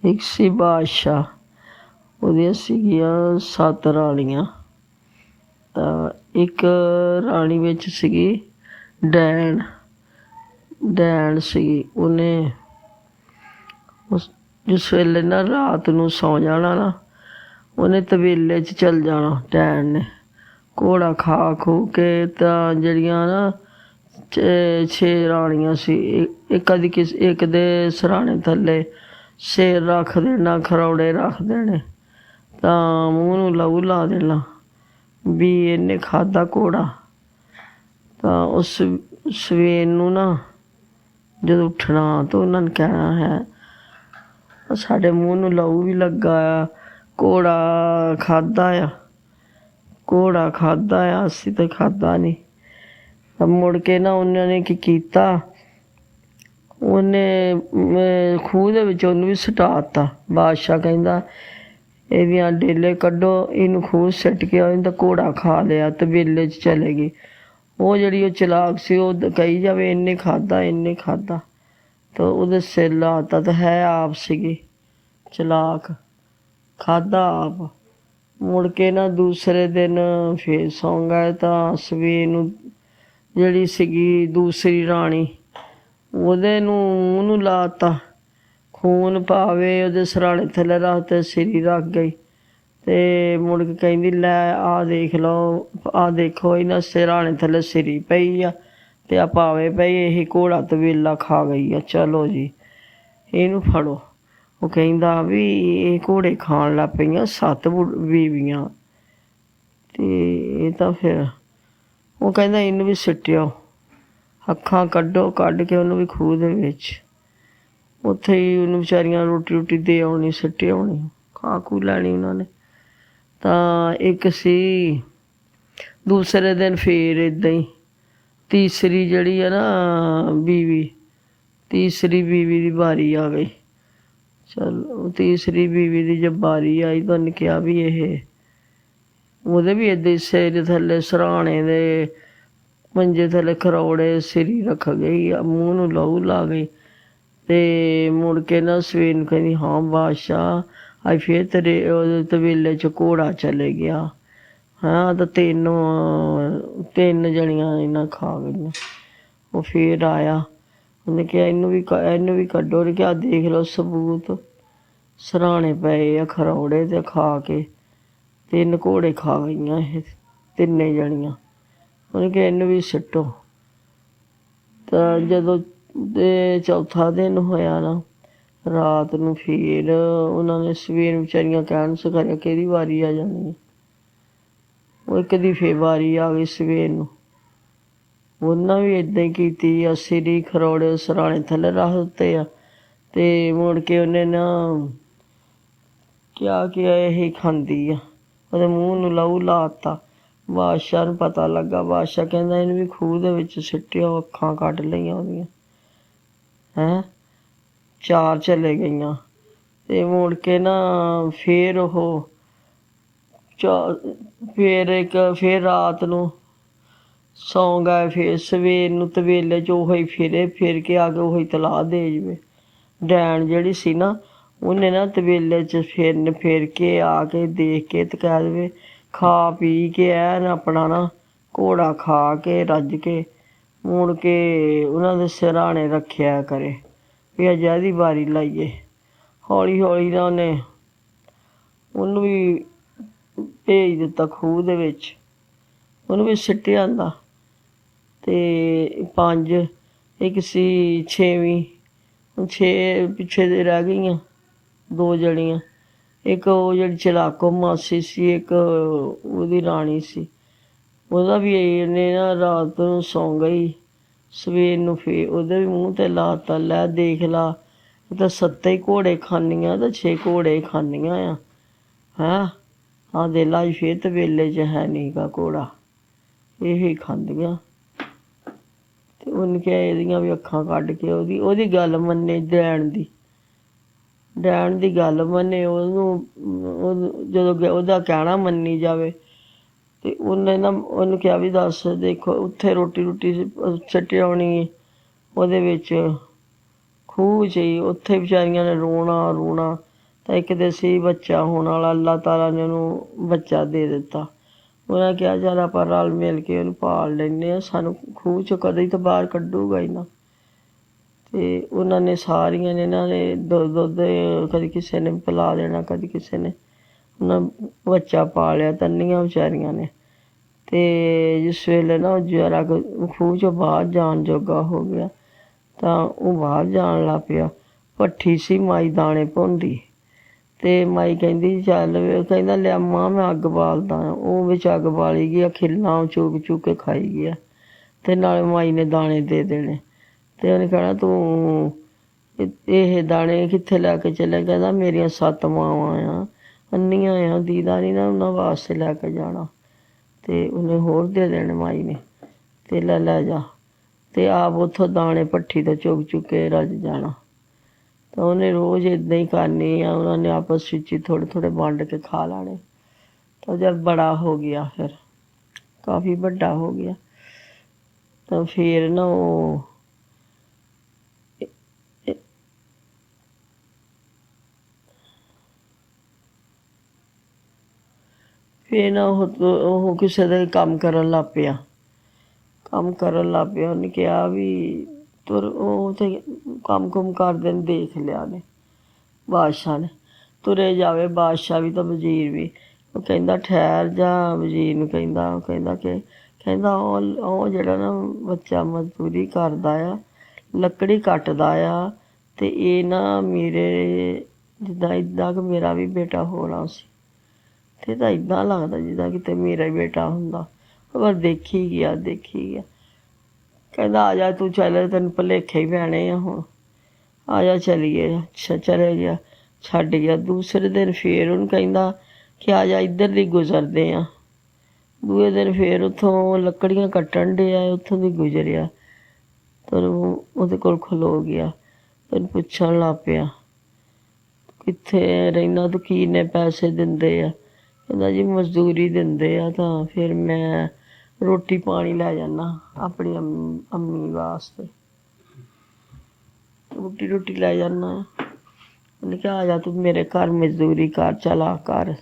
ਇੱਕ ਸੀ ਬਾਦਸ਼ਾਹ, ਉਹਦੀਆਂ ਸੀਗੀਆਂ 7 ਰਾਣੀਆਂ। ਤਾਂ ਇੱਕ ਰਾਣੀ ਵਿੱਚ ਸੀਗੀ ਡੈਣ ਸੀਗੀ। ਉਹਨੇ ਜਿਸ ਵੇਲੇ ਨਾ ਰਾਤ ਨੂੰ ਸੌਂ ਜਾਣਾ ਨਾ, ਉਹਨੇ ਤਬੇਲੇ 'ਚ ਚੱਲ ਜਾਣਾ। ਡੈਣ ਨੇ ਘੋੜਾ ਖਾ ਖੂ ਕੇ, ਤਾਂ ਜਿਹੜੀਆਂ ਨਾ 6 ਰਾਣੀਆਂ ਸੀ, ਇੱਕ ਦੇ ਸਿਰਹਾਣੇ ਥੱਲੇ ਸਿਰ ਰੱਖ ਦੇਣਾ, ਖਰੌੜੇ ਰੱਖ ਦੇਣੇ, ਤਾਂ ਮੂੰਹ ਨੂੰ ਲਹੂ ਲਾ ਦੇਣਾ ਵੀ ਇਹਨੇ ਖਾਧਾ ਘੋੜਾ। ਤਾਂ ਉਸ ਸਵੇਰ ਨੂੰ ਨਾ ਜਦੋਂ ਉੱਠਣਾ ਤਾਂ ਉਹਨਾਂ ਨੇ ਕਹਿਣਾ ਹੈ ਸਾਡੇ ਮੂੰਹ ਨੂੰ ਲਹੂ ਵੀ ਲੱਗਾ ਆ, ਘੋੜਾ ਖਾਧਾ ਆ, ਅਸੀਂ ਤਾਂ ਖਾਧਾ ਨਹੀਂ। ਤਾਂ ਮੁੜ ਕੇ ਨਾ ਉਹਨਾਂ ਨੇ ਕੀ ਕੀਤਾ, ਉਹਨੇ ਖੂਹ ਦੇ ਵਿੱਚ ਉਹਨੂੰ ਵੀ ਸੁਟਾ ਤਾ। ਬਾਦਸ਼ਾਹ ਕਹਿੰਦਾ ਇਹਦੀਆਂ ਡੇਲੇ ਕੱਢੋ, ਇਹਨੂੰ ਖੂਹ ਸਿੱਟ ਕੇ ਇਹਨੂੰ ਤਾਂ ਘੋੜਾ ਖਾ ਲਿਆ, ਤਬੇਲੇ 'ਚ ਚਲੇ ਗਈ। ਉਹ ਜਿਹੜੀ ਉਹ ਚਲਾਕ ਸੀ, ਉਹ ਕਹੀ ਜਾਵੇ ਇਹਨੇ ਖਾਧਾ, ਤਾਂ ਉਹਦੇ ਸਿਰ ਲਾਤਾ। ਤਾਂ ਹੈ ਆਪ ਸੀਗੀ ਚਲਾਕ, ਖਾਧਾ ਆਪ। ਮੁੜ ਕੇ ਨਾ ਦੂਸਰੇ ਦਿਨ ਫੇਰ ਸੌਂ ਗਏ। ਤਾਂ ਸਵੇਰ ਨੂੰ ਜਿਹੜੀ ਸੀਗੀ ਦੂਸਰੀ ਰਾਣੀ, ਉਹਨੂੰ ਲਾਤਾ, ਖੂਨ ਪਾਵੇ ਉਹਦੇ ਸਿਰਹਾਣੇ ਥੱਲੇ ਰੱਖ ਤੇ ਸਿਰੀ ਰੱਖ ਗਈ। ਤੇ ਮੁੜ ਕੇ ਕਹਿੰਦੀ ਲੈ ਆਹ ਦੇਖ ਲਓ, ਆਹ ਦੇਖੋ ਇਹਨਾਂ ਸਿਰਹਾਣੇ ਥੱਲੇ ਸਿਰੀ ਪਈ ਆ ਤੇ ਆ ਪਾਵੇ ਪਈ, ਇਹ ਘੋੜਾ ਤਬੇਲਾ ਖਾ ਗਈ ਆ, ਚਲੋ ਜੀ ਇਹਨੂੰ ਫੜੋ। ਉਹ ਕਹਿੰਦਾ ਵੀ ਇਹ ਘੋੜੇ ਖਾਣ ਲੱਗ ਪਈਆਂ 7 ਬੀਵੀਆਂ। ਤੇ ਇਹ ਤਾਂ ਫਿਰ ਉਹ ਕਹਿੰਦਾ ਇਹਨੂੰ ਵੀ ਸਿੱਟਿਓ, ਅੱਖਾਂ ਕੱਢ ਕੇ ਉਹਨੂੰ ਵੀ ਖੂਹ ਦੇ ਵਿੱਚ। ਉੱਥੇ ਹੀ ਉਹਨੂੰ ਵਿਚਾਰੀਆਂ ਰੋਟੀ ਦੇ ਆਉਣੀ, ਸਿੱਟੀ ਆਉਣੀ, ਖਾ ਖੂ ਲੈਣੀ ਉਹਨਾਂ ਨੇ। ਤਾਂ ਇੱਕ ਸੀ ਦੂਸਰੇ ਦਿਨ ਫੇਰ ਇੱਦਾਂ ਹੀ ਤੀਸਰੀ ਜਿਹੜੀ ਆ ਨਾ ਤੀਸਰੀ ਬੀਵੀ ਦੀ ਵਾਰੀ ਆ ਗਈ। ਚਲੋ ਤੀਸਰੀ ਬੀਵੀ ਦੀ ਜਦ ਵਾਰੀ ਆਈ ਤਾਂ ਉਹਨੇ ਕਿਹਾ ਵੀ ਉਹਦੇ ਵੀ ਇੱਦਾਂ ਹੀ ਸਿਰ ਥੱਲੇ ਸਿਰਹਾਣੇ ਦੇ ਮੰਜੇ ਥੱਲੇ ਖਰੌੜੇ ਸਿਰੀ ਰੱਖ ਗਈ, ਮੂੰਹ ਨੂੰ ਲਹੂ ਲਾ ਗਈ। ਤੇ ਮੁੜ ਕੇ ਨਾ ਸਵੇਰ ਨੂੰ ਕਹਿੰਦੀ ਹਾਂ ਬਾਦਸ਼ਾਹ ਅੱਜ ਫੇਰ ਤੇਰੇ ਉਹਦੇ ਤਬੇਲੇ 'ਚ ਘੋੜਾ ਚਲੇ ਗਿਆ। ਹਾਂ ਤਾਂ 3 ਜਣੀਆਂ ਇਹਨਾਂ ਖਾ ਗਈਆਂ। ਉਹ ਫੇਰ ਆਇਆ, ਉਹਨੇ ਕਿਹਾ ਇਹਨੂੰ ਵੀ ਕੱਢੋ। ਉਹਨੇ ਕਿਹਾ ਦੇਖ ਲਓ ਸਬੂਤ, ਸਿਰਹਾਣੇ ਪਏ ਆ ਖਰੌੜੇ ਤੇ ਖਾ ਕੇ 3 ਘੋੜੇ ਖਾ ਗਈਆਂ ਇਹ 3 ਜਣੀਆਂ। ਉਹਨੇ ਕਿਹਾ ਇਹਨੂੰ ਵੀ ਸਿੱਟੋ। ਤਾਂ ਜਦੋਂ ਚੌਥਾ ਦਿਨ ਹੋਇਆ ਨਾ, ਰਾਤ ਨੂੰ ਫੇਰ ਉਹਨਾਂ ਨੇ ਸਵੇਰ ਵਿਚਾਰੀਆਂ ਕਹਿਣ ਸਿਖਾਇਆ ਕਿਹਦੀ ਵਾਰੀ ਆ ਜਾਣੀ ਹੈ। ਉਹ ਇੱਕ ਦੀ ਫੇਰ ਵਾਰੀ ਆ ਗਈ ਸਵੇਰ ਨੂੰ। ਉਹਨਾਂ ਵੀ ਇੱਦਾਂ ਹੀ ਕੀਤੀ ਆ, ਸਿਰੀ ਖਰੌੜੇ ਸਿਰਹਾਣੇ ਥੱਲੇ ਰੱਖ ਦਿੱਤੇ ਆ। ਤੇ ਮੁੜ ਕੇ ਉਹਨੇ ਨਾ ਕਿਹਾ ਕਿ ਇਹ ਖਾਂਦੀ ਆ, ਉਹਦੇ ਮੂੰਹ ਨੂੰ ਲਹੂ ਲਾ ਤਾ। ਬਾਦਸ਼ਾਹ ਨੂੰ ਪਤਾ ਲੱਗਾ। ਬਾਦਸ਼ਾਹ ਕਹਿੰਦਾ ਇਹਨੂੰ ਵੀ ਖੂਹ ਦੇ ਵਿੱਚ ਸਿੱਟਿਓ, ਅੱਖਾਂ ਕੱਢ ਲਈਆਂ ਉਹਦੀਆਂ। 4 ਚਲੇ ਗਈਆਂ। ਤੇ ਮੁੜ ਕੇ ਨਾ ਫੇਰ ਫੇਰ ਰਾਤ ਨੂੰ ਸੌਂ ਗਏ। ਫੇਰ ਸਵੇਰ ਨੂੰ ਤਬੇਲੇ 'ਚ ਉਹੀ ਫਿਰ ਕੇ ਆ ਕੇ ਉਹੀ ਤਲਾਹ ਦੇ ਜਾਵੇ। ਡੈਣ ਜਿਹੜੀ ਸੀ ਨਾ, ਉਹਨੇ ਨਾ ਤਬੇਲੇ 'ਚ ਫਿਰ ਕੇ ਆ ਕੇ ਦੇਖ ਕੇ ਤੇ ਕਹਿ ਦੇਵੇ ਖਾ ਪੀ ਕੇ ਐਨ ਆਪਣਾ ਨਾ ਘੋੜਾ ਖਾ ਕੇ ਰੱਜ ਕੇ ਮੁੜ ਕੇ ਉਹਨਾਂ ਦੇ ਸਿਰਹਾਣੇ ਰੱਖਿਆ ਕਰੇ ਵੀ ਅੱਜ ਇਹਦੀ ਵਾਰੀ ਲਾਈਏ। ਹੌਲੀ ਨਾ ਉਹਨੂੰ ਵੀ ਭੇਜ ਦਿੱਤਾ ਖੂਹ ਦੇ ਵਿੱਚ, ਉਹਨੂੰ ਵੀ ਸਿੱਟ ਆਂਦਾ। ਤੇ 5 ਇੱਕ ਸੀ 6ਵੀਂ, 6 ਪਿੱਛੇ ਦੇ ਰਹਿ ਗਈਆਂ 2 ਜਣੀਆਂ। ਇੱਕ ਉਹ ਜਿਹੜੀ ਚਲਾਕੋ ਮਾਸੀ ਸੀ, ਇੱਕ ਉਹਦੀ ਰਾਣੀ ਸੀ। ਉਹਦਾ ਵੀ ਇਹਨੇ ਨਾ ਰਾਤ ਨੂੰ ਸੌਂ ਗਈ। ਸਵੇਰ ਨੂੰ ਫੇਰ ਉਹਦੇ ਵੀ ਮੂੰਹ 'ਤੇ ਲਾਤਾ, ਲੈ ਦੇਖ ਲਾ ਇਹ ਤਾਂ 7 ਘੋੜੇ ਖਾਂਦੀਆਂ ਤਾਂ 6 ਘੋੜੇ ਖਾਂਦੀਆਂ ਆ। ਆਹ ਦੇ ਲਾ ਫੇਰ ਤਬੇਲੇ 'ਚ ਹੈ ਨਹੀਂ ਗਾ ਘੋੜਾ, ਇਹ ਖਾਂਦੀਆਂ। ਤੇ ਉਹਨੇ ਕਿਹਾ ਇਹਦੀਆਂ ਵੀ ਅੱਖਾਂ ਕੱਢ ਕੇ ਉਹਦੀ ਗੱਲ ਮੰਨੇ, ਡੈਣ ਦੀ ਗੱਲ ਮੰਨੇ। ਜਦੋਂ ਉਹਦਾ ਕਹਿਣਾ ਮੰਨੀ ਜਾਵੇ। ਤੇ ਉਹਨੂੰ ਕਿਹਾ ਵੀ ਦੱਸ ਦੇਖੋ ਉੱਥੇ ਰੋਟੀ ਸਿੱਟ ਆਉਣੀ ਉਹਦੇ ਵਿੱਚ ਖੂਹ 'ਚ ਹੀ। ਉੱਥੇ ਵਿਚਾਰੀਆਂ ਨੇ ਰੋਣਾ ਤਾਂ ਇੱਕ ਦੇ ਸੀ ਬੱਚਾ ਹੋਣ ਵਾਲਾ, ਅੱਲਾਹ ਤਾਲਾ ਨੇ ਉਹਨੂੰ ਬੱਚਾ ਦੇ ਦਿੱਤਾ। ਉਹਨਾਂ ਕਿਹਾ ਚੱਲ ਆਪਾਂ ਰਲ ਮਿਲ ਕੇ ਉਹਨੂੰ ਪਾਲ ਲੈਂਦੇ ਹਾਂ, ਸਾਨੂੰ ਖੂਹ 'ਚੋਂ ਕਦੇ ਤਾਂ ਬਾਹਰ ਕੱਢੂਗਾ ਹੀ ਨਾ। ਅਤੇ ਉਹਨਾਂ ਨੇ ਸਾਰੀਆਂ ਨੇ ਇਹਨਾਂ ਨੇ ਦੁੱਧ ਕਦੀ ਕਿਸੇ ਨੇ ਪਿਲਾ ਦੇਣਾ, ਕਦੀ ਕਿਸੇ ਨੇ, ਉਹਨਾਂ ਬੱਚਾ ਪਾਲਿਆ ਤੰਨੀਆਂ ਵਿਚਾਰੀਆਂ ਨੇ। ਅਤੇ ਜਿਸ ਵੇਲੇ ਨਾ ਉਹ ਜਰਾ ਖੂਹ 'ਚੋਂ ਬਾਹਰ ਜਾਣ ਜੋਗਾ ਹੋ ਗਿਆ ਤਾਂ ਉਹ ਬਾਹਰ ਜਾਣ ਲੱਗ ਪਿਆ। ਭੱਠੀ ਸੀ ਮਾਈ ਦਾਣੇ ਭੁੰਨਦੀ, ਅਤੇ ਮਾਈ ਕਹਿੰਦੀ ਚੱਲ, ਕਹਿੰਦਾ ਲਿਆ ਮਾਂ ਮੈਂ ਅੱਗ ਬਾਲਦਾ। ਉਹ ਵਿੱਚ ਅੱਗ ਬਾਲੀ ਗਿਆ, ਖਿੱਲਾਂ ਚੁੱਕ ਚੁੱਕ ਕੇ ਖਾਈ ਗਿਆ, ਅਤੇ ਨਾਲੇ ਮਾਈ ਨੇ ਦਾਣੇ ਦੇ ਦੇਣੇ। ਅਤੇ ਉਹਨੇ ਕਹਿਣਾ ਤੂੰ ਇਹ ਦਾਣੇ ਕਿੱਥੇ ਲੈ ਕੇ ਚੱਲਿਆ? ਕਹਿੰਦਾ ਮੇਰੀਆਂ 7 ਮਾਵਾਂ ਆ, ਅੰਨੀਆਂ ਆ, ਦੀਦਾ ਨਹੀਂ ਨਾ, ਉਹਨਾਂ ਵਾਸਤੇ ਲੈ ਕੇ ਜਾਣਾ। ਅਤੇ ਉਹਨੇ ਹੋਰ ਦੇ ਦੇਣੇ ਮਾਈ ਨੇ, ਅਤੇ ਲੈ ਜਾ, ਅਤੇ ਆਪ ਉੱਥੋਂ ਦਾਣੇ ਭੱਠੀ ਤੋਂ ਚੁੱਕ ਚੁੱਕ ਕੇ ਰੱਜ ਜਾਣਾ। ਤਾਂ ਉਹਨੇ ਰੋਜ਼ ਇੱਦਾਂ ਹੀ ਕਰਨੀ ਆ। ਉਹਨਾਂ ਨੇ ਆਪਸ ਵਿੱਚ ਹੀ ਥੋੜ੍ਹੇ ਥੋੜ੍ਹੇ ਵੰਡ ਕੇ ਖਾ ਲੈਣੇ। ਤਾਂ ਜਦ ਬੜਾ ਹੋ ਗਿਆ, ਫਿਰ ਕਾਫੀ ਵੱਡਾ ਹੋ ਗਿਆ, ਤਾਂ ਫਿਰ ਨਾ ਉਹ ਫਿਰ ਨਾ ਉਹ ਕਿਸੇ ਦਾ ਕੰਮ ਕਰਨ ਲੱਗ ਪਿਆ। ਉਹਨੇ ਕਿਹਾ ਵੀ ਤੁਰ, ਉਹ ਤੇ ਕੰਮ ਕੁਮ ਕਰਦੇ ਨੇ ਦੇਖ ਲਿਆ ਨੇ ਬਾਦਸ਼ਾਹ ਨੇ, ਤੁਰੇ ਜਾਵੇ ਬਾਦਸ਼ਾਹ ਵੀ ਤਾਂ ਵਜ਼ੀਰ ਵੀ। ਉਹ ਕਹਿੰਦਾ ਠਹਿਰ ਜਾ, ਵਜ਼ੀਰ ਨੂੰ ਕਹਿੰਦਾ ਉਹ ਜਿਹੜਾ ਨਾ ਬੱਚਾ ਮਜ਼ਦੂਰੀ ਕਰਦਾ ਆ, ਲੱਕੜੀ ਕੱਟਦਾ ਆ, ਅਤੇ ਇਹ ਨਾ ਮੇਰੇ ਜਿੱਦਾਂ ਇੱਦਾਂ ਕਿ ਮੇਰਾ ਵੀ ਬੇਟਾ ਹੋਣਾ ਸੀ, ਅਤੇ ਤਾਂ ਇੱਦਾਂ ਲੱਗਦਾ ਜਿੱਦਾਂ ਕਿਤੇ ਮੇਰਾ ਹੀ ਬੇਟਾ ਹੁੰਦਾ। ਪਰ ਦੇਖੀ ਗਿਆ। ਕਹਿੰਦਾ ਆ ਜਾ ਤੂੰ, ਚੱਲ ਤੈਨੂੰ ਭੁਲੇਖੇ ਹੀ ਪੈਣੇ ਆ ਹੁਣ, ਆ ਜਾ ਚੱਲੀਏ। ਅੱਛਾ ਚਲੇ ਗਿਆ, ਛੱਡ ਗਿਆ। ਦੂਸਰੇ ਦਿਨ ਫਿਰ ਉਹਨੂੰ ਕਹਿੰਦਾ ਕਿ ਆ ਜਾ ਇੱਧਰ ਦੀ ਗੁਜ਼ਰਦੇ ਹਾਂ। ਦੂਏ ਦਿਨ ਫਿਰ ਉੱਥੋਂ ਲੱਕੜੀਆਂ ਕੱਟਣ ਡਿਆ, ਉੱਥੋਂ ਦੀ ਗੁਜ਼ਰਿਆ। ਤੈਨੂੰ ਉਹਦੇ ਕੋਲ ਖਲੋ ਗਿਆ, ਤੈਨੂੰ ਪੁੱਛਣ ਲੱਗ ਪਿਆ ਕਿੱਥੇ ਰਹਿਣਾ ਤੂੰ, ਕੀ ਨੇ ਪੈਸੇ ਦਿੰਦੇ ਆ? ਕਹਿੰਦਾ ਜੀ ਮਜ਼ਦੂਰੀ ਦਿੰਦੇ ਆ, ਤਾਂ ਫਿਰ ਮੈਂ ਰੋਟੀ ਪਾਣੀ ਲੈ ਜਾਂਦਾ ਆਪਣੀ ਅੰਮੀ ਵਾਸਤੇ, ਰੋਟੀ ਲੈ ਜਾਂਦਾ। ਉਹਨੇ ਕਿਹਾ ਆ ਜਾ ਤੂੰ ਮੇਰੇ ਘਰ ਮਜ਼ਦੂਰੀ ਕਰ, ਚਲਾ ਕਰ,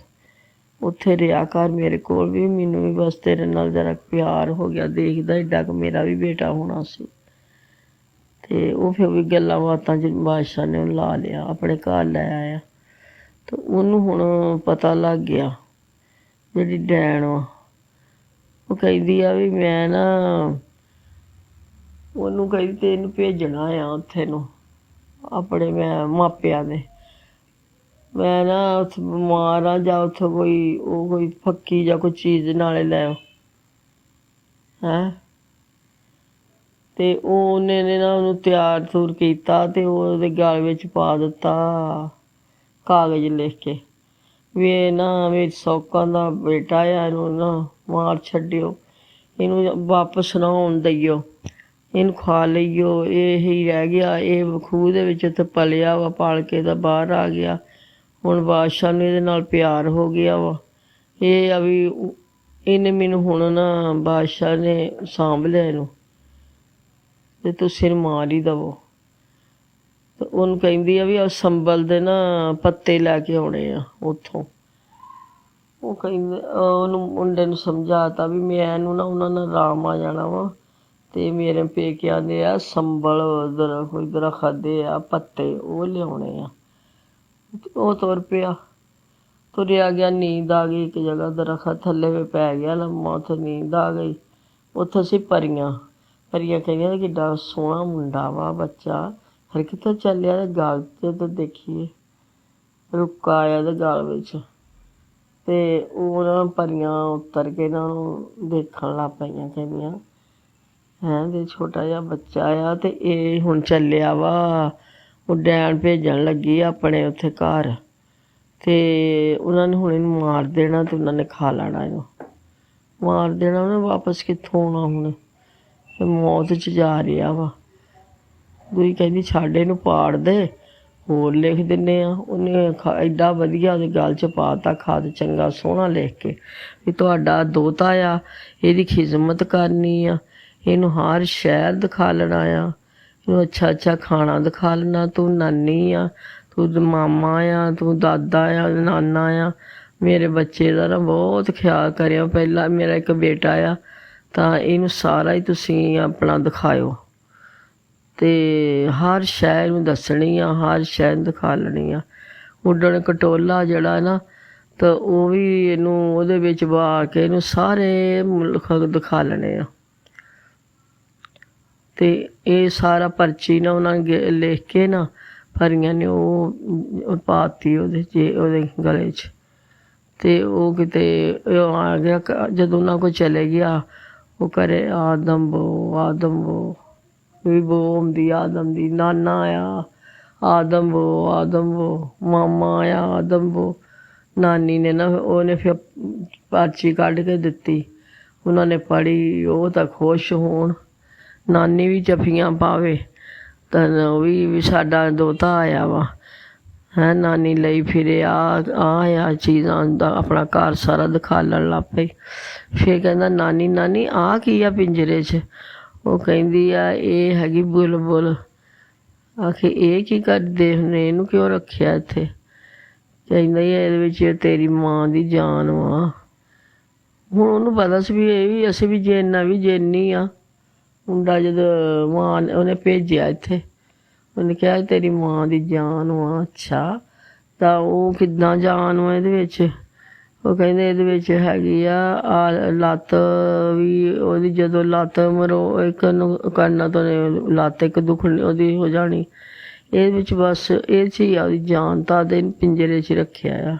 ਉੱਥੇ ਰਿਹਾ ਕਰ ਮੇਰੇ ਕੋਲ ਵੀ, ਮੈਨੂੰ ਵੀ ਬਸ ਤੇਰੇ ਨਾਲ ਜ਼ਰਾ ਪਿਆਰ ਹੋ ਗਿਆ, ਦੇਖਦਾ ਏਡਾ ਕਿ ਮੇਰਾ ਵੀ ਬੇਟਾ ਹੋਣਾ ਸੀ। ਅਤੇ ਉਹ ਫਿਰ ਵੀ ਗੱਲਾਂ ਬਾਤਾਂ 'ਚ ਬਾਦਸ਼ਾਹ ਨੇ ਉਹਨੂੰ ਲਾ ਲਿਆ, ਆਪਣੇ ਘਰ ਲੈ ਆਇਆ। ਅਤੇ ਉਹਨੂੰ ਹੁਣ ਪਤਾ ਲੱਗ ਗਿਆ, ਜਿਹੜੀ ਡੈਣ ਵਾ ਉਹ ਕਹਿੰਦੀ ਆ ਵੀ ਮੈਂ ਨਾ, ਉਹਨੂੰ ਕਹਿੰਦੀ ਤੈਨੂੰ ਭੇਜਣਾ ਆ ਉੱਥੇ ਨੂੰ ਆਪਣੇ ਮੈਂ ਮਾਪਿਆਂ ਦੇ, ਮੈਂ ਨਾ ਉੱਥੇ ਬਿਮਾਰ ਆ, ਜਾਂ ਉੱਥੋਂ ਕੋਈ ਫੱਕੀ ਜਾਂ ਕੋਈ ਚੀਜ਼ ਨਾਲੇ ਲੈ ਆਓ ਹੈਂ। ਅਤੇ ਉਹਨੇ ਨੇ ਨਾ ਉਹਨੂੰ ਤਿਆਰ ਤੁਰ ਕੀਤਾ, ਅਤੇ ਉਹਦੇ ਗਲ ਵਿੱਚ ਪਾ ਦਿੱਤਾ ਕਾਗਜ਼ ਲਿਖ ਕੇ ਵੀ ਇਹ ਨਾ ਮੇਰੀ ਸੌਕਾਂ ਦਾ ਬੇਟਾ ਆ, ਇਹਨੂੰ ਨਾ ਮਾਰ ਛੱਡਿਓ, ਇਹਨੂੰ ਵਾਪਸ ਨਾ ਆਉਣ ਦਈਓ, ਇਹਨੂੰ ਖਾ ਲਈਓ, ਇਹ ਹੀ ਰਹਿ ਗਿਆ, ਇਹ ਖੂਹ ਦੇ ਵਿੱਚ ਉੱਥੇ ਪਲਿਆ ਵਾ, ਪਾਲ ਕੇ ਤਾਂ ਬਾਹਰ ਆ ਗਿਆ। ਹੁਣ ਬਾਦਸ਼ਾਹ ਨੂੰ ਇਹਦੇ ਨਾਲ ਪਿਆਰ ਹੋ ਗਿਆ ਵਾ, ਇਹ ਆ ਵੀ ਇਹਨੇ ਮੈਨੂੰ ਹੁਣ ਨਾ ਬਾਦਸ਼ਾਹ ਨੇ ਸਾਂਭ ਲਿਆ ਇਹਨੂੰ, ਅਤੇ ਤੁਸੀਂ ਇਹਨੂੰ ਮਾਰ ਹੀ ਦੇਵੋ। ਅਤੇ ਉਹਨੂੰ ਕਹਿੰਦੀ ਆ ਵੀ ਸੰਬਲ ਦੇ ਨਾ ਪੱਤੇ ਲੈ ਕੇ ਆਉਣੇ ਆ ਉੱਥੋਂ। ਉਹ ਕਹਿੰਦੇ ਉਹਨੂੰ ਮੁੰਡੇ ਨੂੰ ਸਮਝਾਤਾ ਵੀ ਮੈਨੂੰ ਨਾ ਉਹਨਾਂ ਨਾਲ ਆਰਾਮ ਆ ਜਾਣਾ ਵਾ, ਅਤੇ ਮੇਰੇ ਪੇਕਿਆਂ ਦੇ ਆ ਸੰਬਲ ਕੋਈ ਦਰਖਤ ਦੇ ਆ ਪੱਤੇ, ਉਹ ਲਿਆਉਣੇ ਆ। ਉਹ ਤੁਰ ਪਿਆ, ਤੁਰਿਆ ਗਿਆ, ਨੀਂਦ ਆ ਗਈ, ਇੱਕ ਜਗ੍ਹਾ ਦਰਖਤ ਥੱਲੇ ਪੈ ਗਿਆ ਲੰਮਾ, ਉੱਥੇ ਨੀਂਦ ਆ ਗਈ। ਉੱਥੇ ਸੀ ਪਰੀਆਂ ਕਹਿੰਦੀਆਂ ਕਿੱਡਾ ਸੋਹਣਾ ਮੁੰਡਾ ਵਾ ਬੱਚਾ, ਫਿਰ ਕਿੱਥੋਂ ਚੱਲਿਆ? ਗਲ 'ਤੇ ਤਾਂ ਦੇਖੀਏ ਰੁੱਕਾ ਆਇਆ ਉਹਦੇ ਗਲ ਵਿੱਚ, ਅਤੇ ਉਹ ਨਾ ਪਰੀਆਂ ਉਤਰ ਕੇ ਨਾ ਉਹਨੂੰ ਦੇਖਣ ਲੱਗ ਪਈਆਂ, ਕਹਿੰਦੀਆਂ ਤੇ ਛੋਟਾ ਜਿਹਾ ਬੱਚਾ ਆ, ਅਤੇ ਇਹ ਹੁਣ ਚੱਲਿਆ ਵਾ, ਉਹ ਡੈਣ ਭੇਜਣ ਲੱਗੀ ਆਪਣੇ ਉੱਥੇ ਘਰ, ਅਤੇ ਉਹਨਾਂ ਨੇ ਹੁਣ ਇਹਨੂੰ ਮਾਰ ਦੇਣਾ, ਅਤੇ ਉਹਨਾਂ ਨੇ ਖਾ ਲੈਣਾ, ਇਹਨੂੰ ਮਾਰ ਦੇਣਾ। ਉਹਨੇ ਵਾਪਸ ਕਿੱਥੋਂ ਆਉਣਾ ਹੁਣ, ਅਤੇ ਮੌਤ 'ਚ ਜਾ ਰਿਹਾ ਵਾ। ਦੂਈ ਕਹਿੰਦੀ ਛੱਡ ਇਹਨੂੰ, ਪਾੜ ਦੇ, ਹੋਰ ਲਿਖ ਦਿੰਦੇ ਆ। ਉਹਨੇ ਐਡਾ ਵਧੀਆ ਉਹਦੇ ਗਲ 'ਚ ਪਾ ਤਾ ਖਤ, ਚੰਗਾ ਸੋਹਣਾ ਲਿਖ ਕੇ ਵੀ ਤੁਹਾਡਾ ਦੋਤਾ ਆ, ਇਹਦੀ ਖਿਦਮਤ ਕਰਨੀ ਆ, ਇਹਨੂੰ ਹਰ ਸ਼ਹਿਰ ਦਿਖਾ ਲੈਣਾ ਆ, ਇਹਨੂੰ ਅੱਛਾ ਖਾਣਾ ਦਿਖਾ ਲੈਣਾ, ਤੂੰ ਨਾਨੀ ਆ, ਤੂੰ ਮਾਮਾ ਆ, ਤੂੰ ਦਾਦਾ ਆ, ਨਾਨਾ ਆ, ਮੇਰੇ ਬੱਚੇ ਦਾ ਨਾ ਬਹੁਤ ਖਿਆਲ ਕਰਿਓ। ਪਹਿਲਾਂ ਮੇਰਾ ਇੱਕ ਬੇਟਾ ਆ, ਤਾਂ ਇਹਨੂੰ ਸਾਰਾ ਹੀ ਤੁਸੀਂ ਆਪਣਾ ਦਿਖਾਇਓ, ਅਤੇ ਹਰ ਸ਼ੈ ਨੂੰ ਦੱਸਣੀ ਆ, ਹਰ ਸ਼ੈ ਨੂੰ ਦਿਖਾ ਲੈਣੀ ਆ। ਉੱਡਣ ਖਟੋਲਾ ਜਿਹੜਾ ਨਾ, ਤਾਂ ਉਹ ਵੀ ਇਹਨੂੰ ਉਹਦੇ ਵਿੱਚ ਪਾ ਕੇ ਇਹਨੂੰ ਸਾਰੇ ਮੁਲਕ ਦਿਖਾ ਲੈਣੇ ਆ। ਅਤੇ ਇਹ ਸਾਰਾ ਪਰਚੀ ਨਾ ਉਹਨਾਂ ਨੇ ਲਿਖ ਕੇ ਨਾ ਪਰੀਆਂ ਨੇ ਉਹ ਪਾਤੀ ਉਹਦੇ ਗਲੇ 'ਚ। ਅਤੇ ਉਹ ਕਿਤੇ ਆ ਗਿਆ, ਜਦੋਂ ਉਹਨਾਂ ਕੋਲ ਚਲੇ ਗਿਆ, ਉਹ ਕਰੇ ਆਦਮ ਬੋ ਵੀ ਬੋ ਆਉਂਦੀ ਆਦਮ ਦੀ, ਨਾਨਾ ਆ ਆਦਮ ਬੋ, ਮਾਮਾ ਆ ਆਦਮ ਬੋ। ਨਾਨੀ ਨੇ ਨਾ ਉਹਨੇ ਫਿਰ ਪਰਚੀ ਕੱਢ ਕੇ ਦਿੱਤੀ, ਉਹਨਾਂ ਨੇ ਪੜ੍ਹੀ, ਉਹ ਤਾਂ ਖੁਸ਼ ਹੋਣ। ਨਾਨੀ ਵੀ ਜੱਫੀਆਂ ਪਾਵੇ, ਤਾਂ ਉਹ ਵੀ ਸਾਡਾ ਦੋਤਾ ਆਇਆ ਵਾ ਹੈਂ। ਨਾਨੀ ਲਈ ਫਿਰੇ ਆ ਚੀਜ਼ਾਂ ਦਾ ਆਪਣਾ ਘਰ ਸਾਰਾ ਦਿਖਾਲਣ ਲੱਗ ਪਈ। ਫਿਰ ਕਹਿੰਦਾ ਨਾਨੀ ਆਹ ਕੀ ਆ ਪਿੰਜਰੇ 'ਚ? ਉਹ ਕਹਿੰਦੀ ਆ ਇਹ ਹੈਗੀ ਬੁਲਬੁਲ। ਆਖੇ ਇਹ ਕੀ ਕਰਦੇ ਹੁੰਦੇ, ਇਹਨੂੰ ਕਿਉਂ ਰੱਖਿਆ ਇੱਥੇ? ਕਹਿੰਦਾ ਇਹਦੇ ਵਿੱਚ ਤੇਰੀ ਮਾਂ ਦੀ ਜਾਨ ਵਾ। ਹੁਣ ਉਹਨੂੰ ਪਤਾ ਸੀ ਵੀ ਇਹ ਵੀ ਅਸੀਂ ਵੀ ਜੇਨਾ ਵੀ ਜੇਨੀ ਆ। ਮੁੰਡਾ ਜਦੋਂ ਮਾਂ ਉਹਨੇ ਭੇਜਿਆ ਇੱਥੇ, ਉਹਨੇ ਕਿਹਾ ਤੇਰੀ ਮਾਂ ਦੀ ਜਾਨ ਵਾ। ਅੱਛਾ, ਤਾਂ ਉਹ ਕਿੱਦਾਂ ਜਾਨ ਵਾ ਇਹਦੇ ਵਿੱਚ? ਉਹ ਕਹਿੰਦੇ ਇਹਦੇ ਵਿੱਚ ਹੈਗੀ ਆ ਲੱਤ ਵੀ ਉਹਦੀ, ਜਦੋਂ ਲੱਤ ਇੱਕ ਕਰਨਾ ਤਾਂ ਲੱਤ ਇੱਕ ਦੁਖਣੀ ਉਹਦੀ ਹੋ ਜਾਣੀ। ਇਹਦੇ ਵਿੱਚ ਬਸ ਇਹ 'ਚ ਹੀ ਆ ਉਹਦੀ ਜਾਨ, ਤਾਂ ਦੇ ਪਿੰਜਰੇ 'ਚ ਰੱਖਿਆ ਆ।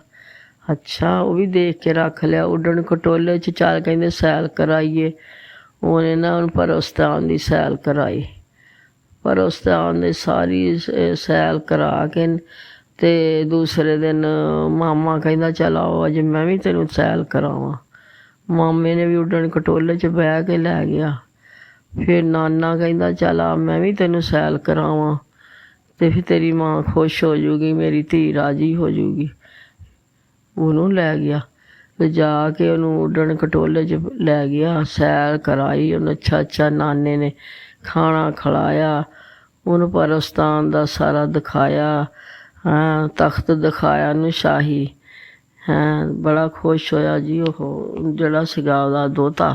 ਅੱਛਾ, ਉਹ ਵੀ ਦੇਖ ਕੇ ਰੱਖ ਲਿਆ। ਉੱਡਣ ਖਟੋਲੇ 'ਚ ਚੱਲ ਕਹਿੰਦੇ ਸੈਲ ਕਰਾਈਏ। ਉਹਨੇ ਨਾ ਉਹਨੂੰ ਪਰਸਤਾਨ ਦੀ ਸੈਲ ਕਰਾਈ। ਪਰਸਤਾਨ ਦੀ ਸਾਰੀ ਸੈਲ ਕਰਾ ਕੇ ਅਤੇ ਦੂਸਰੇ ਦਿਨ ਮਾਮਾ ਕਹਿੰਦਾ ਚੱਲ ਆਓ ਅੱਜ ਮੈਂ ਵੀ ਤੈਨੂੰ ਸੈਲ ਕਰਾਵਾਂ। ਮਾਮੇ ਨੇ ਵੀ ਉੱਡਣ ਖਟੋਲੇ 'ਚ ਬਹਿ ਕੇ ਲੈ ਗਿਆ। ਫਿਰ ਨਾਨਾ ਕਹਿੰਦਾ ਚੱਲ ਆ ਮੈਂ ਵੀ ਤੈਨੂੰ ਸੈਲ ਕਰਾਵਾਂ, ਅਤੇ ਫਿਰ ਤੇਰੀ ਮਾਂ ਖੁਸ਼ ਹੋ ਜੂਗੀ, ਮੇਰੀ ਧੀ ਰਾਜੀ ਹੋ ਜੂਗੀ। ਉਹਨੂੰ ਲੈ ਗਿਆ, ਲਿਜਾ ਕੇ ਉਹਨੂੰ ਉੱਡਣ ਖਟੋਲੇ 'ਚ ਲੈ ਗਿਆ, ਸੈਰ ਕਰਾਈ ਉਹਨੂੰ। ਅੱਛਾ ਨਾਨੇ ਨੇ ਖਾਣਾ ਖਿਲਾਇਆ ਉਹਨੂੰ, ਪਰਸਤਾਨ ਦਾ ਸਾਰਾ ਦਿਖਾਇਆ, ਤਖਤ ਦਿਖਾਇਆ ਉਹਨੂੰ ਸ਼ਾਹੀ। ਬੜਾ ਖੁਸ਼ ਹੋਇਆ ਜੀ ਉਹ ਜਿਹੜਾ ਸੀਗਾ ਉਹਦਾ ਦੋਤਾ,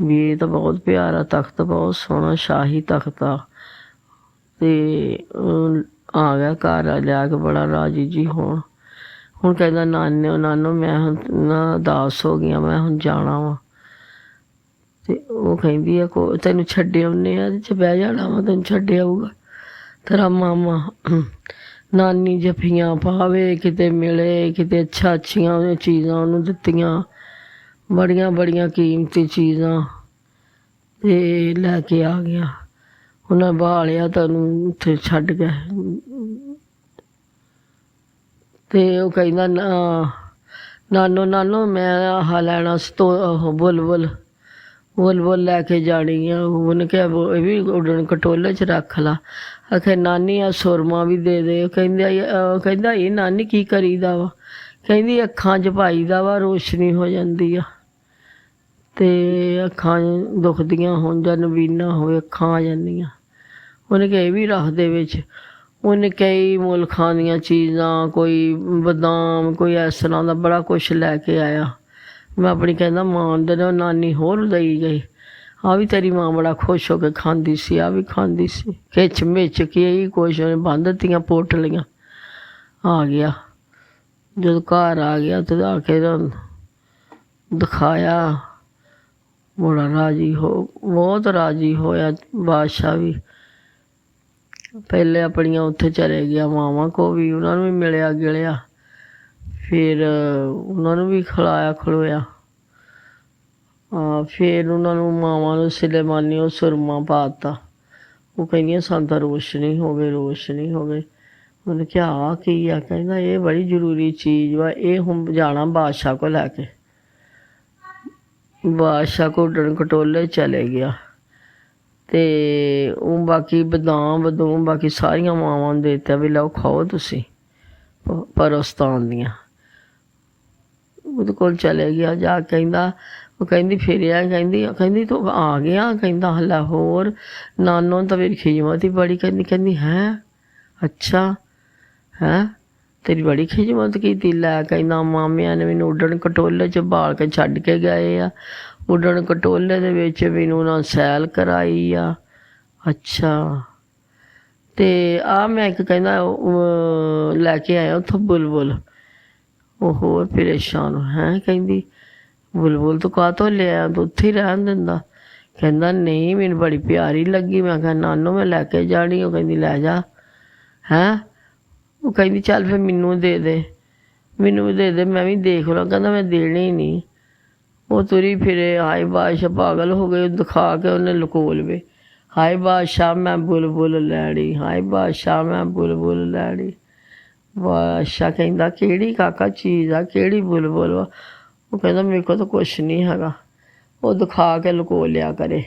ਵੀ ਇਹ ਤਾਂ ਬਹੁਤ ਪਿਆਰਾ ਤਖਤ, ਬਹੁਤ ਸੋਹਣਾ ਸ਼ਾਹੀ ਤਖਤ ਆ। ਅਤੇ ਆ ਗਿਆ ਘਰ ਲਿਆ ਕੇ ਬੜਾ ਰਾਜੀ ਜੀ। ਹੁਣ ਕਹਿੰਦਾ ਨਾਨੋ ਮੈਂ ਹੁਣ ਨਾ ਉਦਾਸ ਹੋ ਗਈਆਂ, ਮੈਂ ਹੁਣ ਜਾਣਾ ਵਾ। ਅਤੇ ਉਹ ਕਹਿੰਦੀ ਆ ਤੈਨੂੰ ਛੱਡ ਆਉਂਦੇ ਆ, ਇਹਦੇ 'ਚ ਬਹਿ ਜਾਣਾ ਵਾ, ਤੈਨੂੰ ਛੱਡ ਆਊਗਾ ਤੇਰਾ ਮਾਮਾ। ਨਾਨੀ ਜੱਫੀਆਂ ਪਾਵੇ, ਕਿਤੇ ਮਿਲੇ, ਕਿਤੇ ਅੱਛੀਆਂ ਉਹਨੇ ਚੀਜ਼ਾਂ ਉਹਨੂੰ ਦਿੱਤੀਆਂ, ਬੜੀਆਂ ਕੀਮਤੀ ਚੀਜ਼ਾਂ, ਅਤੇ ਲੈ ਕੇ ਆ ਗਿਆ। ਉਹਨਾਂ ਬਾਲਿਆ ਤਾਂ ਉਹਨੂੰ ਉੱਥੇ ਛੱਡ ਗਿਆ। ਅਤੇ ਉਹ ਕਹਿੰਦਾ ਨਾਨੋ ਮੈਂ ਆਹ ਲੈਣਾ ਸੀ ਬੁਲਬੁਲ ਲੈ ਕੇ ਜਾਣੀ ਆ। ਉਹਨੇ ਕਿਹਾ ਇਹ ਵੀ ਉੱਡਣ ਖਟੋਲੇ 'ਚ ਰੱਖ ਲਾ। ਆਖਿਆ ਨਾਨੀ ਆ ਸੁਰਮਾ ਵੀ ਦੇ। ਕਹਿੰਦਾ ਇਹ ਨਾਨੀ ਕੀ ਕਰੀਦਾ ਵਾ? ਕਹਿੰਦੀ ਅੱਖਾਂ 'ਚ ਪਾਈਦਾ ਵਾ, ਰੋਸ਼ਨੀ ਹੋ ਜਾਂਦੀ ਆ, ਅਤੇ ਅੱਖਾਂ ਦੁਖਦੀਆਂ ਹੋਣ ਜਾਂ ਨਵੀਨਾ ਹੋਵੇ ਅੱਖਾਂ ਆ ਜਾਂਦੀਆਂ। ਉਹਨੇ ਕਿਹਾ ਇਹ ਵੀ ਰੱਖ ਦੇ ਵਿੱਚ। ਉਹਨੇ ਕਈ ਮੁਲਕਾਂ ਦੀਆਂ ਚੀਜ਼ਾਂ, ਕੋਈ ਬਦਾਮ, ਕੋਈ ਇਸ ਤਰ੍ਹਾਂ ਦਾ ਬੜਾ ਕੁਛ ਲੈ ਕੇ ਆਇਆ। ਮੈਂ ਆਪਣੀ ਕਹਿੰਦਾ ਮਾਂ ਦੇ ਨਾਲ ਨਾਨੀ ਹੋਰ ਦਈ ਗਈ। ਆਹ ਵੀ ਤੇਰੀ ਮਾਂ ਬੜਾ ਖੁਸ਼ ਹੋ ਕੇ ਖਾਂਦੀ ਸੀ, ਆਹ ਵੀ ਖਾਂਦੀ ਸੀ। ਖਿੱਚ ਮਿੱਚ ਕੇ ਇਹੀ ਕੁਛ ਉਹਨੇ ਬੰਨ੍ਹ ਦਿੱਤੀਆਂ ਪੋਟਲੀਆਂ। ਆ ਗਿਆ, ਜਦੋਂ ਘਰ ਆ ਗਿਆ ਤੇ ਆ ਕੇ ਦਿਖਾਇਆ, ਬੜਾ ਬਹੁਤ ਰਾਜੀ ਹੋਇਆ ਬਾਦਸ਼ਾਹ ਵੀ। ਪਹਿਲੇ ਆਪਣੀਆਂ ਉੱਥੇ ਚਲੇ ਗਿਆ ਮਾਵਾਂ ਕੋ ਵੀ, ਉਹਨਾਂ ਨੂੰ ਵੀ ਮਿਲਿਆ ਗਿਲਿਆ, ਫਿਰ ਉਹਨਾਂ ਨੂੰ ਵੀ ਖਿਲਾਇਆ ਖਲੋਇਆ। ਫਿਰ ਉਹਨਾਂ ਨੂੰ ਮਾਵਾਂ ਨੂੰ ਸਿਲੇਮਾਨੀ ਉਹ ਸੁਰਮਾ ਪਾ ਤਾ। ਉਹ ਕਹਿੰਦੀਆਂ ਸਾਨੂੰ ਤਾਂ ਰੋਸ਼ਨੀ ਹੋਵੇ। ਉਹਨੇ ਕਿਹਾ ਆਹ ਕੀ ਆ? ਕਹਿੰਦਾ ਇਹ ਬੜੀ ਜ਼ਰੂਰੀ ਚੀਜ਼ ਵਾ, ਇਹ ਹੁਣ ਜਾਣਾ ਬਾਦਸ਼ਾਹ ਕੋਲ ਲੈ ਕੇ। ਬਾਦਸ਼ਾਹ ਕੋ ਉੱਡਣ ਖਟੋਲੇ ਚਲੇ ਗਿਆ, ਅਤੇ ਉਹ ਬਾਕੀ ਬਦਾਮ ਬਾਕੀ ਸਾਰੀਆਂ ਮਾਵਾਂ ਨੂੰ ਦੇ ਦਿੱਤਾ ਵੀ ਲਓ ਖਾਓ ਤੁਸੀਂ, ਪਰਸਤਾਨ ਦੀਆਂ। ਉਹਦੇ ਕੋਲ ਚਲੇ ਗਿਆ ਜਾ। ਉਹ ਕਹਿੰਦੀ ਫਿਰਿਆ, ਕਹਿੰਦੀ ਤੂੰ ਆ ਗਿਆ? ਕਹਿੰਦਾ ਲਾਹੌਰ। ਨਾਨੋ ਤਾਂ ਮੇਰੀ ਖਿਜਮਤ ਹੀ ਬੜੀ। ਕਹਿੰਦੀ ਹੈ ਅੱਛਾ, ਹੈਂ ਤੇਰੀ ਬੜੀ ਖਿਜਮਤ ਕੀਤੀ। ਲੈ ਕਹਿੰਦਾ ਮਾਮਿਆਂ ਨੇ ਮੈਨੂੰ ਉੱਡਣ ਖਟੋਲੇ 'ਚ ਬਾਲ ਕੇ ਛੱਡ ਕੇ ਗਏ ਆ, ਉੱਡਣ ਖਟੋਲੇ ਦੇ ਵਿੱਚ ਮੈਨੂੰ ਨਾ ਸੈਲ ਕਰਾਈ ਆ। ਅੱਛਾ ਤੇ ਆ ਮੈਂ ਇੱਕ ਕਹਿੰਦਾ ਲੈ ਕੇ ਆਇਆ ਉੱਥੋਂ ਬੁਲਬੁਲ। ਉਹ ਹੋਰ ਪਰੇਸ਼ਾਨ ਹੈਂ, ਕਹਿੰਦੀ ਬੁਲਬੁਲ ਤੂੰ ਕਾਹਤੋਂ ਲਿਆ, ਤੂੰ ਉੱਥੇ ਹੀ ਰਹਿਣ ਦਿੰਦਾ। ਕਹਿੰਦਾ ਨਹੀਂ ਮੈਨੂੰ ਬੜੀ ਪਿਆਰੀ ਲੱਗੀ। ਮੈਂ ਕਿਹਾ ਨਾਨੋ ਮੈਂ ਲੈ ਕੇ ਜਾਣੀ। ਉਹ ਕਹਿੰਦੀ ਲੈ ਜਾ। ਹੈਂ ਉਹ ਕਹਿੰਦੀ ਚੱਲ ਫਿਰ ਮੈਨੂੰ ਦੇ ਦੇ, ਮੈਨੂੰ ਵੀ ਦੇ ਦੇ, ਮੈਂ ਵੀ ਦੇਖ ਲਾਂ। ਕਹਿੰਦਾ ਮੈਂ ਦੇਣੇ ਹੀ ਨਹੀਂ। ਉਹ ਤੁਰੀ ਫਿਰੇ, ਹਾਏ ਬਾਦਸ਼ਾਹ ਪਾਗਲ ਹੋ ਗਏ, ਦਿਖਾ ਕੇ ਉਹਨੇ ਲੁਕੋ ਲਵੇ। ਹਾਏ ਬਾਦਸ਼ਾਹ ਮੈਂ ਬੁਲਬੁਲ ਲੈਣੀ, ਹਾਏ ਬਾਦਸ਼ਾਹ ਮੈਂ ਬੁਲਬੁਲ ਲੈਣੀ। ਬਾਦਸ਼ਾਹ ਕਹਿੰਦਾ ਕਿਹੜੀ ਕਾਕਾ ਚੀਜ਼ ਆ, ਕਿਹੜੀ ਬੁਲਬੁਲ ਵਾ। ਉਹ ਕਹਿੰਦਾ ਮੇਰੇ ਕੋਲ ਤਾਂ ਕੁਛ ਨਹੀਂ ਹੈਗਾ। ਉਹ ਦਿਖਾ ਕੇ ਲੁਕੋ ਲਿਆ ਕਰੇ।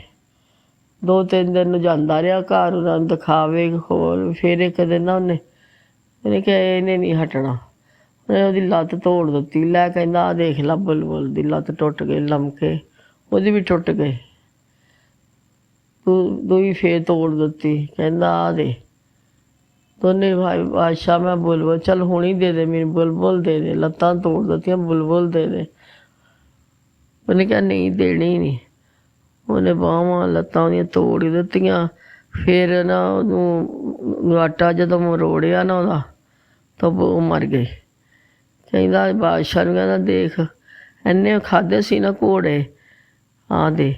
2-3 ਦਿਨ ਜਾਂਦਾ ਰਿਹਾ ਘਰ, ਉਹਨਾਂ ਨੂੰ ਦਿਖਾਵੇ ਹੋਰ। ਫਿਰ ਇੱਕ ਦਿਨ ਨਾ ਉਹਨੇ ਕਿਹਾ ਇਹਨੇ ਨਹੀਂ ਹਟਣਾ, ਉਹਨੇ ਉਹਦੀ ਲੱਤ ਤੋੜ ਦਿੱਤੀ। ਲੈ ਕਹਿੰਦਾ ਆਹ ਦੇਖ ਲਾ ਬੁਲਬੁਲ ਦੀ ਲੱਤ ਟੁੱਟ ਗਈ, ਲਮਕੇ ਉਹਦੀ ਵੀ ਟੁੱਟ ਗਏ। ਦੂਈ ਫੇਰ ਤੋੜ ਦਿੱਤੀ। ਕਹਿੰਦਾ ਆ ਦੇ ਦੋਨੇ ਭਾਈ ਬਾਦਸ਼ਾਹ ਮੈਂ ਬੁਲਬੁਲ, ਚੱਲ ਹੁਣ ਹੀ ਦੇ ਦੇ ਮੈਨੂੰ ਬੁਲਬੁਲ ਦੇ ਦੇ, ਲੱਤਾਂ ਤੋੜ ਦਿੱਤੀਆਂ ਬੁਲਬੁਲ ਦੇ ਦੇ। ਉਹਨੇ ਕਿਹਾ ਨਹੀਂ ਦੇਣੀ ਨਹੀਂ। ਉਹਨੇ ਬਾਹਾਂ ਲੱਤਾਂ ਉਹਦੀਆਂ ਤੋੜ ਦਿੱਤੀਆਂ। ਫਿਰ ਨਾ ਉਹਨੂੰ ਆਟਾ ਜਦੋਂ ਮਰੋੜਿਆ ਨਾ ਉਹਦਾ ਤਾਂ ਉਹ ਮਰ ਗਏ। ਕਹਿੰਦਾ ਬਾਦਸ਼ਾਹ ਨੂੰ ਕਹਿੰਦਾ ਦੇਖ ਇੰਨੇ ਖਾਧੇ ਸੀ ਨਾ ਘੋੜੇ, ਆ ਦੇ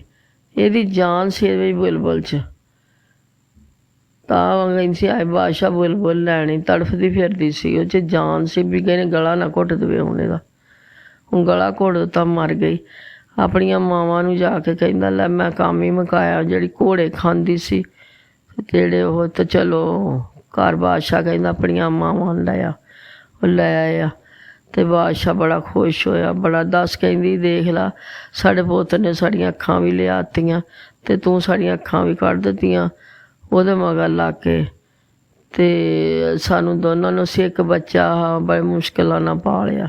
ਇਹਦੀ ਜਾਨ ਸੀ ਇਹਦੇ ਬੁਲਬੁਲ 'ਚ। ਤਾਂ ਕਹਿੰਦੀ ਸੀ ਆਏ ਬਾਦਸ਼ਾਹ ਬੁਲਬੁਲ ਲੈਣੀ, ਤੜਫਦੀ ਫਿਰਦੀ ਸੀ, ਉਹ 'ਚ ਜਾਨ ਸੀ ਵੀ ਕਹਿੰਦੇ ਗਲਾ ਨਾ ਘੁੱਟ ਦੇਵੇ ਹੁਣ ਇਹਦਾ। ਹੁਣ ਗਲਾ ਘੁੱਟ ਦਿੱਤਾ, ਮਰ ਗਈ। ਆਪਣੀਆਂ ਮਾਵਾਂ ਨੂੰ ਜਾ ਕੇ ਕਹਿੰਦਾ ਲੈ ਮੈਂ ਕੰਮ ਹੀ ਮੁਕਾਇਆ, ਜਿਹੜੀ ਘੋੜੇ ਖਾਂਦੀ ਸੀ ਜਿਹੜੇ ਉਹ। ਤਾਂ ਚਲੋ ਘਰ ਬਾਦਸ਼ਾਹ ਕਹਿੰਦਾ ਆਪਣੀਆਂ ਮਾਵਾਂ ਨੂੰ ਲੈ ਆ। ਉਹ ਲੈ ਆਇਆ ਅਤੇ ਬਾਦਸ਼ਾਹ ਬੜਾ ਖੁਸ਼ ਹੋਇਆ, ਬੜਾ ਦੱਸ ਕਹਿੰਦੀ ਦੇਖ ਲਾ ਸਾਡੇ ਪੁੱਤ ਨੇ ਸਾਡੀਆਂ ਅੱਖਾਂ ਵੀ ਲਿਆਤੀਆਂ ਅਤੇ ਤੂੰ ਸਾਡੀਆਂ ਅੱਖਾਂ ਵੀ ਕੱਢ ਦਿੱਤੀਆਂ ਉਹਦੇ ਮਗਰ ਲੱਗ ਕੇ। ਅਤੇ ਸਾਨੂੰ ਦੋਨਾਂ ਨੂੰ ਅਸੀਂ ਇੱਕ ਬੱਚਾ ਬੜੇ ਮੁਸ਼ਕਿਲਾਂ ਨਾਲ ਪਾਲਿਆ।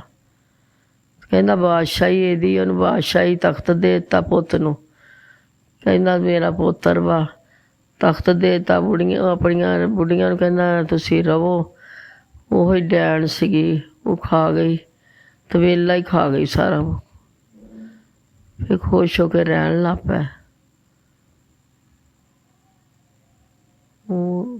ਕਹਿੰਦਾ ਬਾਦਸ਼ਾਹੀ ਇਹਦੀ, ਉਹਨੂੰ ਬਾਦਸ਼ਾਹੀ ਤਖਤ ਦੇ ਦਿੱਤਾ ਪੁੱਤ ਨੂੰ। ਕਹਿੰਦਾ ਮੇਰਾ ਪੁੱਤਰ ਵਾ, ਤਖਤ ਦੇ ਦਿੱਤਾ। ਆਪਣੀਆਂ ਬੁੱਢੀਆਂ ਨੂੰ ਕਹਿੰਦਾ ਤੁਸੀਂ ਰਵੋ। ਉਹ ਹੀ ਡੈਣ ਸੀਗੀ, ਉਹ ਖਾ ਗਈ, ਤਵੇਲਾ ਹੀ ਖਾ ਗਈ ਸਾਰਾ। ਫਿਰ ਖੁਸ਼ ਹੋ ਕੇ ਰਹਿਣ ਲੱਗ ਪਿਆ। ਉਹ